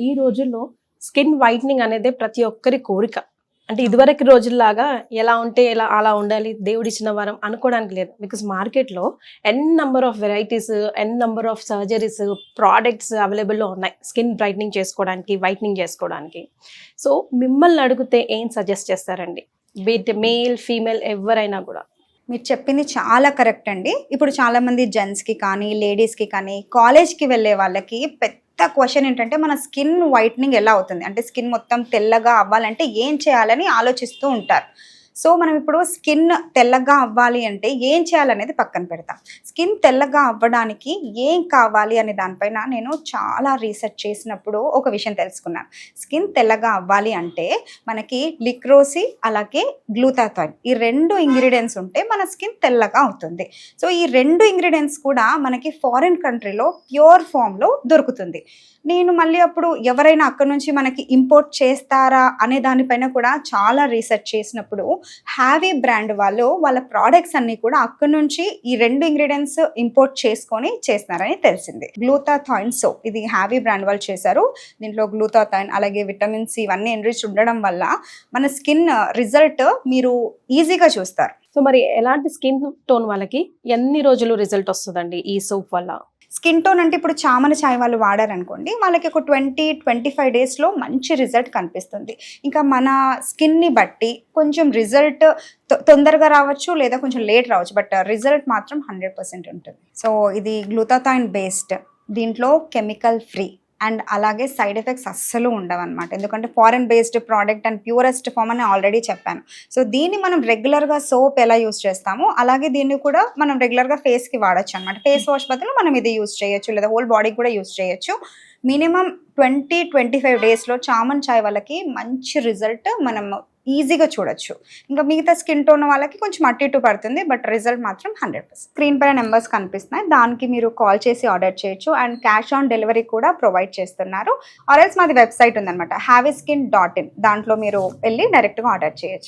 ఈ రోజుల్లో skin whitening అనేది ప్రతి ఒక్కరి కోరిక. అంటే ఇదివరకు రోజుల్లాగా ఎలా ఉంటే ఎలా అలా ఉండాలి, దేవుడిచ్చిన వరం అనుకోవడానికి లేదు. బికాస్ మార్కెట్‌లో number of varieties, number of surgeries, products అవైలబుల్‌లో ఉన్నాయి. స్కిన్ బ్రైట్నింగ్ చేసుకోవడానికి, వైట్నింగ్ చేసుకోవడానికి. సో, మిమ్మల్ని అడిగితే ఏం సజెస్ట్ చేస్తారండి? బీ ఇట్ మేల్, ఫీమేల్ ఎవరైనా కూడా. మీరు చెప్పింది చాలా కరెక్ట్ అండి. ఇప్పుడు చాలామంది జెంట్స్‌కి కానీ, లేడీస్‌కి కానీ, కాలేజ్‌కి వెళ్ళే వాళ్ళకి పెద్ద క్వెషన్ ఏంటంటే, మన స్కిన్ వైట్నింగ్ ఎలా అవుతుంది? అంటే స్కిన్ మొత్తం తెల్లగా అవ్వాలంటే ఏం చేయాలని ఆలోచిస్తూ ఉంటారు. సో, మనం ఇప్పుడు స్కిన్ తెల్లగా అవ్వాలి అంటే ఏం చేయాలనేది పక్కన పెడతాం. స్కిన్ తెల్లగా అవ్వడానికి ఏం కావాలి అనే దానిపైన నేను చాలా రీసెర్చ్ చేసినప్పుడు ఒక విషయం తెలుసుకున్నాను. స్కిన్ తెల్లగా అవ్వాలి అంటే మనకి లిక్రోసి అలాగే గ్లూటాథైన్ ఈ 2 ఇంగ్రీడియెంట్స్ ఉంటే మన స్కిన్ తెల్లగా అవుతుంది. సో, ఈ 2 ఇంగ్రీడియెంట్స్ కూడా మనకి ఫారిన్ కంట్రీలో ప్యూర్ ఫామ్‌లో దొరుకుతుంది. నేను మళ్ళీ అప్పుడు ఎవరైనా అక్కడి నుంచి మనకి ఇంపోర్ట్ చేస్తారా అనే దానిపైన కూడా చాలా రీసెర్చ్ చేసినప్పుడు హ్యావీ బ్రాండ్ వాళ్ళు వాళ్ళ ప్రోడక్ట్స్ అన్ని కూడా అక్కడి నుంచి ఈ 2 ఇంగ్రీడియెంట్స్ ఇంపోర్ట్ చేసుకొని చేస్తున్నారని తెలిసింది. గ్లూటాథైన్ సోప్ ఇది హ్యావీ బ్రాండ్ వాళ్ళు చేశారు. దీంట్లో గ్లూటాథైన్ అలాగే విటమిన్ సి ఇవన్నీ ఎన్రిచ్ ఉండడం వల్ల మన స్కిన్ రిజల్ట్ మీరు ఈజీగా చూస్తారు. సో, మరి ఎలాంటి స్కిన్ టోన్ వాళ్ళకి ఎన్ని రోజులు రిజల్ట్ వస్తుందండి ఈ సోప్ వల్ల? స్కిన్ టోన్ అంటే ఇప్పుడు చామన ఛాయ్ వాళ్ళు వాడారనుకోండి, వాళ్ళకి ఒక 20-25 డేస్లో మంచి రిజల్ట్ కనిపిస్తుంది. ఇంకా మన స్కిన్ని బట్టి కొంచెం రిజల్ట్ తొందరగా రావచ్చు లేదా కొంచెం లేట్ రావచ్చు, బట్ రిజల్ట్ మాత్రం 100% ఉంటుంది. సో ఇది గ్లూటాథైన్ బేస్డ్, దీంట్లో కెమికల్ ఫ్రీ అండ్ అలాగే సైడ్ ఎఫెక్ట్స్ అస్సలు ఉండవు అనమాట. ఎందుకంటే foreign based product and purest form అని ఆల్రెడీ చెప్పాను. సో దీన్ని మనం రెగ్యులర్గా సోప్ ఎలా యూస్ చేస్తామో అలాగే దీన్ని కూడా మనం రెగ్యులర్గా ఫేస్కి వాడచ్చు అనమాట. ఫేస్ వాష్ బదులు మనం ఇది యూస్ చేయొచ్చు లేదా హోల్ బాడీకి కూడా యూస్ చేయొచ్చు. మినిమం 20-25 డేస్లో చామన్ చాయ్ వాళ్ళకి మంచి రిజల్ట్ మనం ఈజీగా చూడొచ్చు. ఇంకా మిగతా స్కిన్ టోన్ వాళ్ళకి కొంచెం అటు ఇటు పడుతుంది, బట్ రిజల్ట్ మాత్రం 100%. స్క్రీన్ పైన నెంబర్స్ కనిపిస్తున్నాయి, దానికి మీరు కాల్ చేసి ఆర్డర్ చేయొచ్చు అండ్ క్యాష్ ఆన్ డెలివరీ కూడా ప్రొవైడ్ చేస్తున్నారు. ఆర్ఎల్స్ మాది వెబ్సైట్ ఉందన్నమాట, havyskin.in, దాంట్లో మీరు వెళ్ళి డైరెక్ట్గా ఆర్డర్ చేయొచ్చు.